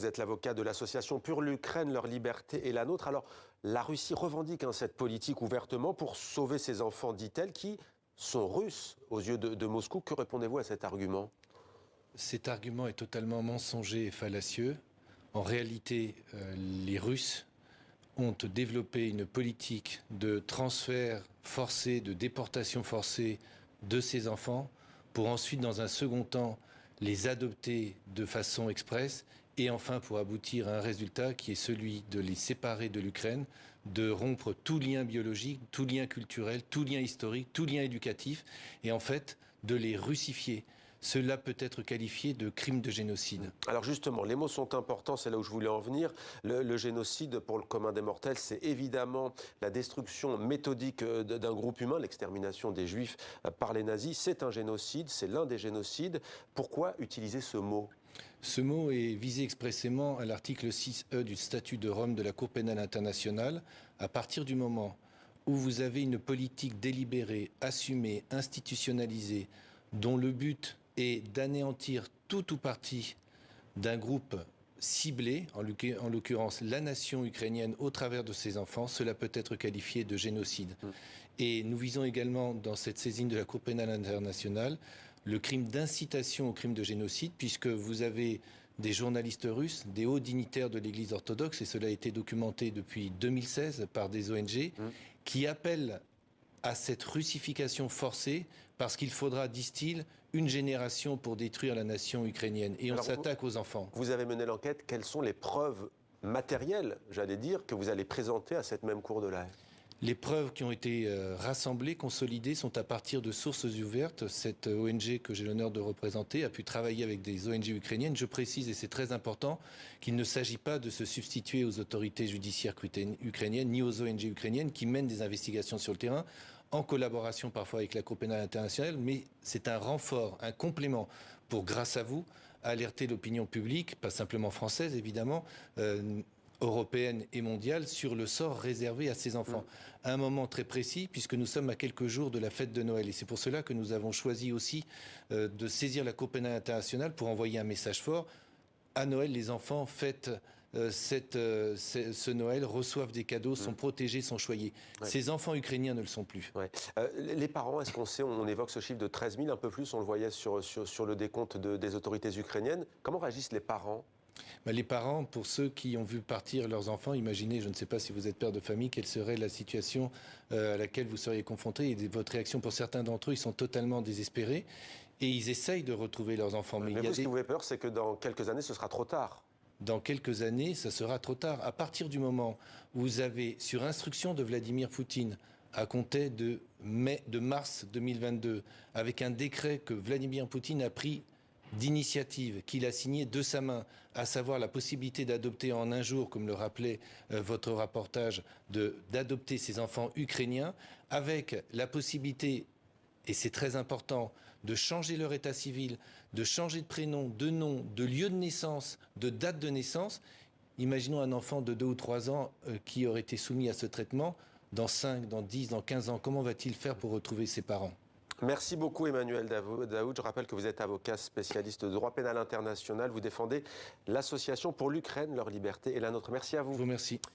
Vous êtes l'avocat de l'association Pour l'Ukraine, leur liberté et la nôtre. Alors, la Russie revendique cette politique ouvertement pour sauver ses enfants, dit-elle, qui sont russes aux yeux de Moscou. Que répondez-vous à cet argument? Cet argument est totalement mensonger et fallacieux. En réalité, les Russes ont développé une politique de transfert forcé, de déportation forcée de ces enfants pour ensuite, dans un second temps, les adopter de façon express et enfin pour aboutir à un résultat qui est celui de les séparer de l'Ukraine, de rompre tout lien biologique, tout lien culturel, tout lien historique, tout lien éducatif et en fait de les russifier. Cela peut être qualifié de crime de génocide. Alors justement, les mots sont importants, c'est là où je voulais en venir. Le génocide, pour le commun des mortels, c'est évidemment la destruction méthodique d'un groupe humain, l'extermination des Juifs par les nazis. C'est un génocide, c'est l'un des génocides. Pourquoi utiliser ce mot ? Ce mot est visé expressément à l'article 6E du statut de Rome de la Cour pénale internationale. À partir du moment où vous avez une politique délibérée, assumée, institutionnalisée, dont le but est d'anéantir tout ou partie d'un groupe ciblé, en l'occurrence la nation ukrainienne au travers de ses enfants, cela peut être qualifié de génocide. Et nous visons également dans cette saisine de la Cour pénale internationale le crime d'incitation au crime de génocide, puisque vous avez des journalistes russes, des hauts dignitaires de l'Église orthodoxe, et cela a été documenté depuis 2016 par des ONG, qui appellent à cette russification forcée, parce qu'il faudra, disent-ils, une génération pour détruire la nation ukrainienne. Et on s'attaque aux enfants. Vous avez mené l'enquête. Quelles sont les preuves matérielles, j'allais dire, que vous allez présenter à cette même Cour de la haie? Les preuves qui ont été rassemblées, consolidées, sont à partir de sources ouvertes. Cette ONG que j'ai l'honneur de représenter a pu travailler avec des ONG ukrainiennes. Je précise, et c'est très important, qu'il ne s'agit pas de se substituer aux autorités judiciaires ukrainiennes, ni aux ONG ukrainiennes qui mènent des investigations sur le terrain, en collaboration parfois avec la Cour pénale internationale, mais c'est un renfort, un complément pour, grâce à vous, alerter l'opinion publique, pas simplement française évidemment, européenne et mondiale, sur le sort réservé à ces enfants. À un moment très précis, puisque nous sommes à quelques jours de la fête de Noël. Et c'est pour cela que nous avons choisi aussi de saisir la Cour pénale internationale pour envoyer un message fort. À Noël, les enfants fêtent ce Noël, reçoivent des cadeaux, sont protégés, sont choyés. Ouais. Ces enfants ukrainiens ne le sont plus. Ouais. Les parents, est-ce qu'on sait, on évoque ce chiffre de 13 000, un peu plus, on le voyait sur le décompte des autorités ukrainiennes. Comment réagissent les parents ? Les parents, pour ceux qui ont vu partir leurs enfants, imaginez, je ne sais pas si vous êtes père de famille, quelle serait la situation à laquelle vous seriez confronté. Et votre réaction, pour certains d'entre eux, ils sont totalement désespérés et ils essayent de retrouver leurs enfants. Mais vous, ce qui vous fait peur, c'est que dans quelques années, ce sera trop tard. Dans quelques années, ça sera trop tard. À partir du moment où vous avez, sur instruction de Vladimir Poutine, à compter de mars 2022, avec un décret que Vladimir Poutine a pris d'initiative qu'il a signé de sa main, à savoir la possibilité d'adopter en un jour, comme le rappelait votre reportage, d'adopter ces enfants ukrainiens, avec la possibilité, et c'est très important, de changer leur état civil, de changer de prénom, de nom, de lieu de naissance, de date de naissance. Imaginons un enfant de 2 ou 3 ans qui aurait été soumis à ce traitement, dans 5, dans 10, dans 15 ans, comment va-t-il faire pour retrouver ses parents ? Merci beaucoup Emmanuel Daoud. Je rappelle que vous êtes avocat spécialiste de droit pénal international. Vous défendez l'association Pour l'Ukraine, leur liberté et la nôtre. Merci à vous. Je vous remercie.